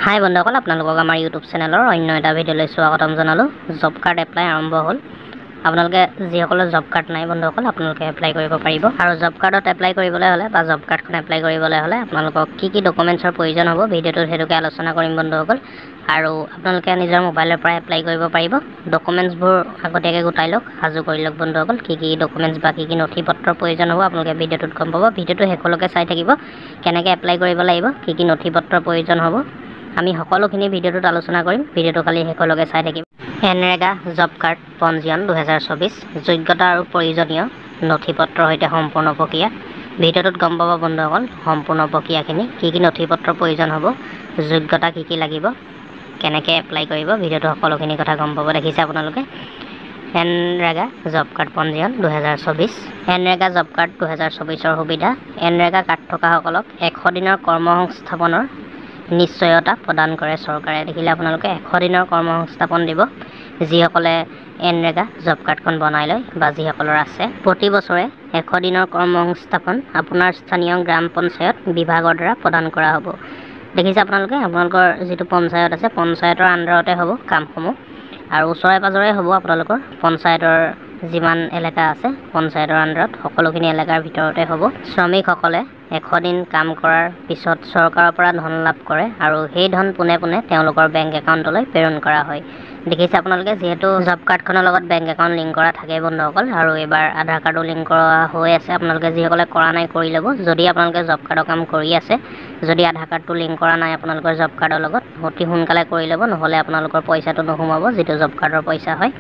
হাই বন্ধুসকল, আপোনালোকক আমাৰ ইউটিউব চেনেলৰ অন্য এটা ভিডিঅ'লৈ স্বাগতম জনালোঁ। জব কাৰ্ড এপ্লাই আৰম্ভ হ'ল। আপোনালোকে যিসকলৰ জব কাৰ্ড নাই বন্ধুসকল, আপোনালোকে এপ্লাই কৰিব পাৰিব। আৰু জব কাৰ্ডত এপ্লাই কৰিবলৈ হ'লে বা জব কাৰ্ডখন এপ্লাই কৰিবলৈ হ'লে আপোনালোকক কি ডকুমেণ্টছৰ প্ৰয়োজন হ'ব ভিডিঅ'টোত সেইটোকে আলোচনা কৰিম বন্ধুসকল। আৰু আপোনালোকে নিজৰ মোবাইলৰ পৰা এপ্লাই কৰিব পাৰিব। ডকুমেণ্টছবোৰ আগতীয়াকৈ গোটাই লওক, সাজু কৰি লওক বন্ধুসকল। কি ডকুমেণ্টছ বা কি নথি পত্ৰৰ প্ৰয়োজন হ'ব আপোনালোকে ভিডিঅ'টোত গম পাব। ভিডিঅ'টো শেষলৈকে চাই থাকিব, কেনেকৈ এপ্লাই কৰিব লাগিব, কি নথি পত্ৰৰ প্ৰয়োজন হ'ব আমি সকলোখিনি ভিডিঅ'টোত আলোচনা কৰিম। ভিডিঅ'টো খালি শেষলৈকে চাই থাকিব। এনৰেগা জব কাৰ্ড পঞ্জীয়ন 2024 যোগ্যতা আৰু প্ৰয়োজনীয় নথি পত্ৰৰ সৈতে সম্পূৰ্ণ প্ৰক্ৰিয়া। ভিডিঅ'টোত গম পাব বন্ধুসকল সম্পূৰ্ণ প্ৰক্ৰিয়াখিনি, কি নথি পত্ৰৰ প্ৰয়োজন হ'ব, যোগ্যতা কি লাগিব, কেনেকৈ এপ্লাই কৰিব, ভিডিঅ'টো সকলোখিনি কথা গম পাব। দেখিছে আপোনালোকে এনৰেগা জব কাৰ্ড পঞ্জীয়ন 2024। এনৰেগা জব কাৰ্ড 2024ৰ সুবিধা। এনৰেগা কাৰ্ড থকাসকলক 100 দিনৰ কৰ্মসংস্থাপনৰ নিশ্চয়তা প্ৰদান কৰে চৰকাৰে। দেখিলে আপোনালোকে 100 দিনৰ কৰ্মসংস্থাপন দিব যিসকলে এনৰেগা জব কাৰ্ডখন বনাই লয় বা যিসকলৰ আছে। প্ৰতি বছৰে 100 দিনৰ কৰ্মসংস্থাপন আপোনাৰ স্থানীয় গ্ৰাম পঞ্চায়ত বিভাগৰ দ্বাৰা প্ৰদান কৰা হ'ব। দেখিছে আপোনালোকৰ যিটো পঞ্চায়ত আছে পঞ্চায়তৰ আণ্ডাৰতে হ'ব কামসমূহ, আৰু ওচৰে পাঁজৰে হ'ব আপোনালোকৰ পঞ্চায়তৰ যিমান এলেকা আছে পঞ্চায়তৰ আণ্ডাৰত সকলোখিনি এলেকাৰ ভিতৰতে হ'ব। শ্ৰমিকসকলে 100 দিন কাম কৰাৰ পিছত চৰকাৰৰ পৰা ধন লাভ কৰে আৰু সেই ধন পোনে পোনে তেওঁলোকৰ বেংক একাউণ্টলৈ প্ৰেৰণ কৰা হয়। দেখিছে আপোনালোকে যিহেতু জব কাৰ্ডখনৰ লগত বেংক একাউণ্ট লিংক কৰা থাকে বন্ধুসকল, আৰু এইবাৰ আধাৰ কাৰ্ডো লিংক কৰা হৈ আছে। আপোনালোকে যিসকলে কৰা নাই কৰি ল'ব। যদি আপোনালোকে জব কাৰ্ডৰ কাম কৰি আছে, যদি আধাৰ কাৰ্ডটো লিংক কৰা নাই আপোনালোকৰ জব কাৰ্ডৰ লগত, অতি সোনকালে কৰি ল'ব, নহ'লে আপোনালোকৰ পইচাটো নোসোমাব। যিটো জব কাৰ্ডৰ পইচা হয়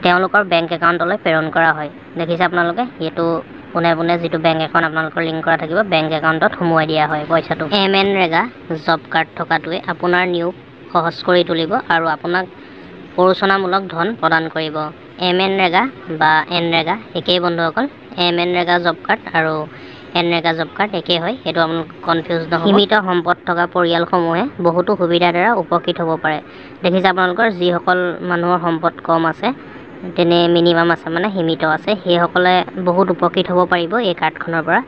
তেওঁলোকৰ বেংক একাউণ্টলৈ প্ৰেৰণ কৰা হয়। দেখিছে আপোনালোকে এইটো পোনে পোনে যিটো বেংক একাউণ্ট আপোনালোকৰ লিংক কৰা থাকিব বেংক একাউণ্টত সোমোৱাই দিয়া হয় পইচাটো। এনৰেগা জব কাৰ্ড থকাটোৱে আপোনাৰ নিয়োগ সহজ কৰি তুলিব আৰু আপোনাক প্ৰৰোচনামূলক ধন প্ৰদান কৰিব। এনৰেগা বা এনৰেগা একেই বন্ধুসকল। এনৰেগা জব কাৰ্ড আৰু এনৰেগা জব কাৰ্ড একেই হয়, সেইটো আপোনালোক কনফিউজ নহ'ব। সীমিত সম্পদ থকা পৰিয়ালসমূহে বহুতো সুবিধাৰ দ্বাৰা উপকৃত হ'ব পাৰে। দেখিছে আপোনালোকৰ যিসকল মানুহৰ সম্পদ কম আছে, তেনে মিনিমাম আছে মানে সীমিত আছে, সেইসকলে বহুত উপকৃত হ'ব পাৰিব এই কাৰ্ডখনৰ পৰা।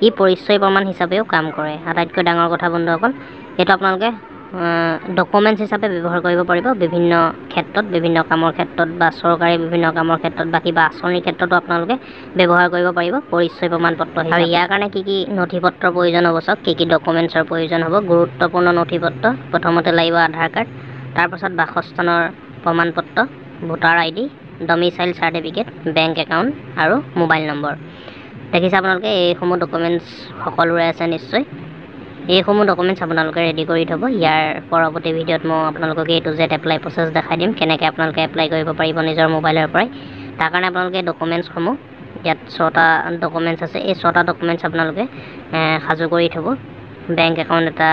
ই পৰিচয় প্ৰমাণ হিচাপেও কাম কৰে। আটাইতকৈ ডাঙৰ কথা বন্ধুসকল, এইটো আপোনালোকে ডকুমেণ্টছ হিচাপে ব্যৱহাৰ কৰিব পাৰিব বিভিন্ন ক্ষেত্ৰত, বিভিন্ন কামৰ ক্ষেত্ৰত বা চৰকাৰী বিভিন্ন কামৰ ক্ষেত্ৰত বা কিবা আঁচনিৰ ক্ষেত্ৰতো আপোনালোকে ব্যৱহাৰ কৰিব পাৰিব পৰিচয় প্ৰমাণ পত্ৰ। আৰু ইয়াৰ কাৰণে কি নথি পত্ৰৰ প্ৰয়োজন হ'ব চাওক, কি ডকুমেণ্টছৰ প্ৰয়োজন হ'ব। গুৰুত্বপূৰ্ণ নথি পত্ৰ প্ৰথমতে লাগিব আধাৰ কাৰ্ড, তাৰপাছত বাসস্থানৰ প্ৰমাণ পত্ৰ, voter ID, domicile certificate, bank account আৰু মোবাইল নম্বৰ। দেখিছে আপোনালোকে এইসমূহ ডকুমেণ্টছ সকলোৰে আছে নিশ্চয়। এইসমূহ ডকুমেণ্টছ আপোনালোকে ৰেডি কৰি থ'ব। ইয়াৰ পৰৱৰ্তী ভিডিঅ'ত মই আপোনালোকক A to Z apply process দেখাই দিম, কেনেকৈ আপোনালোকে এপ্লাই কৰিব পাৰিব নিজৰ মোবাইলৰ পৰাই। তাৰ কাৰণে আপোনালোকে ডকুমেণ্টছসমূহ ইয়াত 6টা ডকুমেণ্টছ আছে, এই 6টা ডকুমেণ্টছ আপোনালোকে সাজু কৰি থ'ব। বেংক একাউণ্ট এটা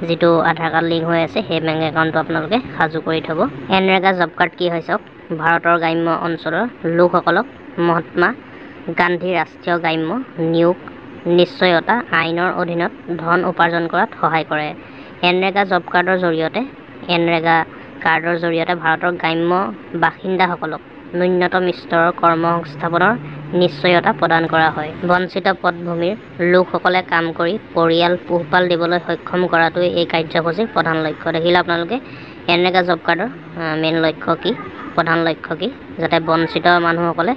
যিটো আধাৰ কাৰ্ড লিংক হৈ আছে সেই বেংক একাউণ্টটো আপোনালোকে সাজু কৰি থ'ব। এনৰেগা জব কাৰ্ড কি হয় চাওক, ভাৰতৰ গ্ৰাম্য অঞ্চলৰ লোকসকলক মহাত্মা গান্ধী ৰাষ্ট্ৰীয় গ্ৰাম্য নিয়োগ নিশ্চয়তা আইনৰ অধীনত ধন উপাৰ্জন কৰাত সহায় কৰে। এনৰেগা জব কাৰ্ডৰ জৰিয়তে ভাৰতৰ গ্ৰাম্য বাসিন্দাসকলক ন্যূনতম স্তৰৰ কৰ্মসংস্থাপনৰ নিশ্চয়তা প্ৰদান কৰা হয়। বঞ্চিত পটভূমিৰ লোকসকলে কাম কৰি পৰিয়াল পোহপাল দিবলৈ সক্ষম কৰাটোৱে এই কাৰ্যসূচীৰ প্ৰধান লক্ষ্য। দেখিলে আপোনালোকে এনৰেগা জব কাৰ্ডৰ মেইন লক্ষ্য কি, প্ৰধান লক্ষ্য কি, যাতে বঞ্চিত মানুহসকলে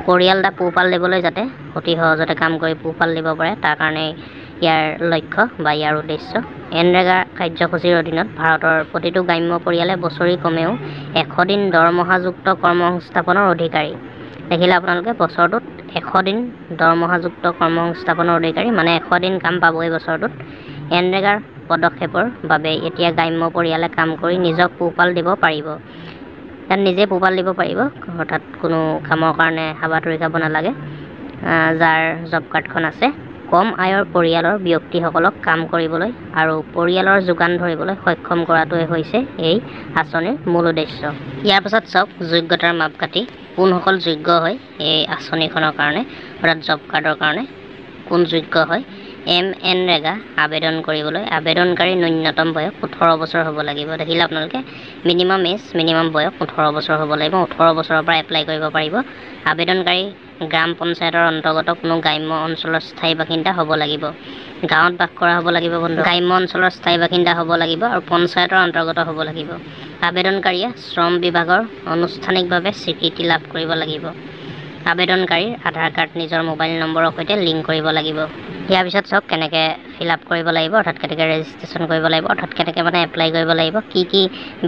পৰিয়াল এটা পোহপাল দিবলৈ যাতে অতি সহজতে কাম কৰি পোহপাল দিব পাৰে, তাৰ কাৰণে ইয়াৰ লক্ষ্য বা ইয়াৰ উদ্দেশ্য। এনৰেগা কাৰ্যসূচীৰ অধীনত ভাৰতৰ প্ৰতিটো গ্ৰাম্য পৰিয়ালে বছৰি কমেও 100 দিন দৰমহাযুক্ত কৰ্মসংস্থাপনৰ অধিকাৰী। দেখিলে আপোনালোকে বছৰটোত 100 দিন দৰমহাযুক্ত কৰ্মসংস্থাপনৰ অধিকাৰী, মানে 100 দিন কাম পাবই বছৰটোত। এনৰেগাৰ পদক্ষেপৰ বাবে এতিয়া গ্ৰাম্য পৰিয়ালে কাম কৰি নিজক পোহপাল দিব পাৰিব। ইয়াত নিজে পোহপাল দিব পাৰিব, অৰ্থাৎ কোনো কামৰ কাৰণে হাবাথুৰি খাব নালাগে। যাৰ জব কাৰ্ডখন আছে, কম আয়ৰ পৰিয়ালৰ ব্যক্তিসকলক কাম কৰিবলৈ আৰু পৰিয়ালৰ যোগান ধৰিবলৈ সক্ষম কৰাটোৱে হৈছে এই আঁচনিৰ মূল উদ্দেশ্য। ইয়াৰ পাছত চাওক যোগ্যতাৰ মাপকাঠি, কোনসকল যোগ্য হয় এই আঁচনিখনৰ কাৰণে, অৰ্থাৎ জব কাৰ্ডৰ কাৰণে কোন যোগ্য হয় MNREGA আবেদন কৰিবলৈ আবেদনকাৰী ন্যূনতম বয়স 18 বছৰ হ'ব লাগিব। দেখিলে আপোনালোকে মিনিমাম বয়স 18 বছৰ হ'ব লাগিব। 18 বছৰৰ পৰা এপ্লাই কৰিব পাৰিব। আবেদনকাৰী গ্ৰাম পঞ্চায়তৰ অন্তৰ্গত কোনো গ্ৰাম্য অঞ্চলৰ স্থায়ী বাসিন্দা হ'ব লাগিব। গাঁৱত বাস কৰা হ'ব লাগিব বন্ধু। গ্ৰাম্য অঞ্চলৰ স্থায়ী বাসিন্দা হ'ব লাগিব আৰু পঞ্চায়তৰ অন্তৰ্গত হ'ব লাগিব। আবেদনকাৰীয়ে শ্ৰম বিভাগৰ আনুষ্ঠানিকভাৱে স্বীকৃতি লাভ কৰিব লাগিব। আবেদনকাৰীৰ আধাৰ কাৰ্ড নিজৰ মোবাইল নম্বৰৰ সৈতে লিংক কৰিব লাগিব। ইয়াৰ পিছত চাওক কেনেকৈ ফিল আপ কৰিব লাগিব, অৰ্থাৎ কেনেকৈ ৰেজিষ্ট্ৰেশ্যন কৰিব লাগিব, অৰ্থাৎ কেনেকৈ মানে এপ্লাই কৰিব লাগিব, কি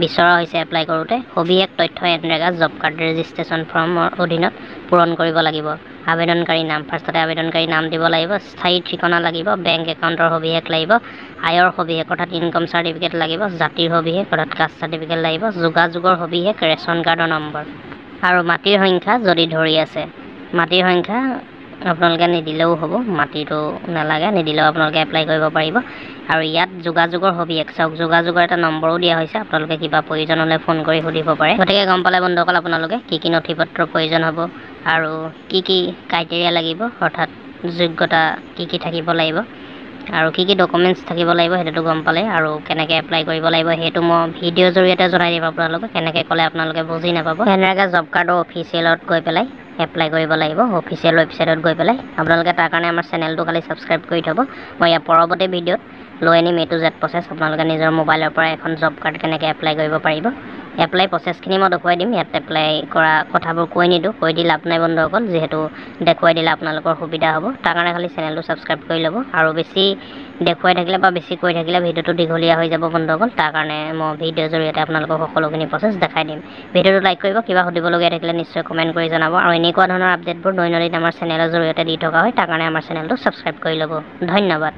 বিচৰা হৈছে এপ্লাই কৰোঁতে। সবিশেষ তথ্য MNREGA জব কাৰ্ড ৰেজিষ্ট্ৰেশ্যন ফৰ্মৰ অধীনত পূৰণ কৰিব লাগিব। আবেদনকাৰী নাম, ফাৰ্ষ্টতে আবেদনকাৰী নাম দিব লাগিব। স্থায়ী ঠিকনা লাগিব। বেংক একাউণ্টৰ সবিশেষ লাগিব। আয়ৰ সবিশেষ অৰ্থাৎ ইনকম চাৰ্টিফিকেট লাগিব। জাতিৰ সবিশেষ অৰ্থাৎ কাষ্ট চাৰ্টিফিকেট লাগিব। যোগাযোগৰ সবিশেষ ৰেচন কাৰ্ডৰ নম্বৰ আৰু মাটিৰ সংখ্যা যদি ধৰি আছে। মাটিৰ সংখ্যা আপোনালোকে নিদিলেও হ'ব, মাটিটো নালাগে, নিদিলেও আপোনালোকে এপ্লাই কৰিব পাৰিব। আৰু ইয়াত যোগাযোগৰ সবিশেষ চাওক, যোগাযোগৰ এটা নম্বৰো দিয়া হৈছে। আপোনালোকে কিবা প্ৰয়োজন হ'লে ফোন কৰি সুধিব পাৰে। গতিকে গম পালে বন্ধুসকল আপোনালোকে কি নথি পত্ৰৰ প্ৰয়োজন হ'ব আৰু কি ক্ৰাইটেৰিয়া লাগিব, অৰ্থাৎ যোগ্যতা কি থাকিব লাগিব আৰু কি ডকুমেণ্টছ থাকিব লাগিব সেইটোতো গম পালে। আৰু কেনেকৈ এপ্লাই কৰিব লাগিব সেইটো মই ভিডিঅ'ৰ জৰিয়তে জনাই দিম আপোনালোকে। কেনেকৈ ক'লে আপোনালোকে বুজি নাপাব। MNREGA জব কাৰ্ডৰ অফিচিয়েলত গৈ পেলাই এপ্লাই কৰিব লাগিব, অফিচিয়েল ৱেবছাইটত গৈ পেলাই। আপোনালোকে তাৰ কাৰণে আমাৰ চেনেলটো খালি ছাবস্ক্ৰাইব কৰি থ'ব। মই ইয়াৰ পৰৱৰ্তী ভিডিঅ'ত লৈ আনিম A to Z প্ৰচেছ। আপোনালোকে নিজৰ মোবাইলৰ পৰা এখন জব কাৰ্ড কেনেকৈ এপ্লাই কৰিব পাৰিব, এপ্লাই প্ৰচেছখিনি মই দেখুৱাই দিম। ইয়াত এপ্লাই কৰা কথাবোৰ কৈ নিদিওঁ, কৈ দি লাভ নাই বন্ধুসকল, যিহেতু দেখুৱাই দিলে আপোনালোকৰ সুবিধা হ'ব। তাৰ কাৰণে খালি চেনেলটো ছাবস্ক্ৰাইব কৰি ল'ব। আৰু বেছি দেখুৱাই থাকিলে বা বেছি কৈ থাকিলে ভিডিঅ'টো দীঘলীয়া হৈ যাব বন্ধুসকল। তাৰ কাৰণে মই ভিডিঅ'ৰ জৰিয়তে আপোনালোকক সকলোখিনি প্ৰচেছ দেখাই দিম। ভিডিঅ'টো লাইক কৰিব, কিবা সুধিবলগীয়া থাকিলে নিশ্চয় কমেণ্ট কৰি জনাব। আৰু এনেকুৱা ধৰণৰ আপডেটবোৰ দৈনন্দিন আমাৰ চেনেলৰ জৰিয়তে দি থকা হয়। তাৰ কাৰণে আমাৰ চেনেলটো ছাবস্ক্ৰাইব কৰি ল'ব। ধন্যবাদ।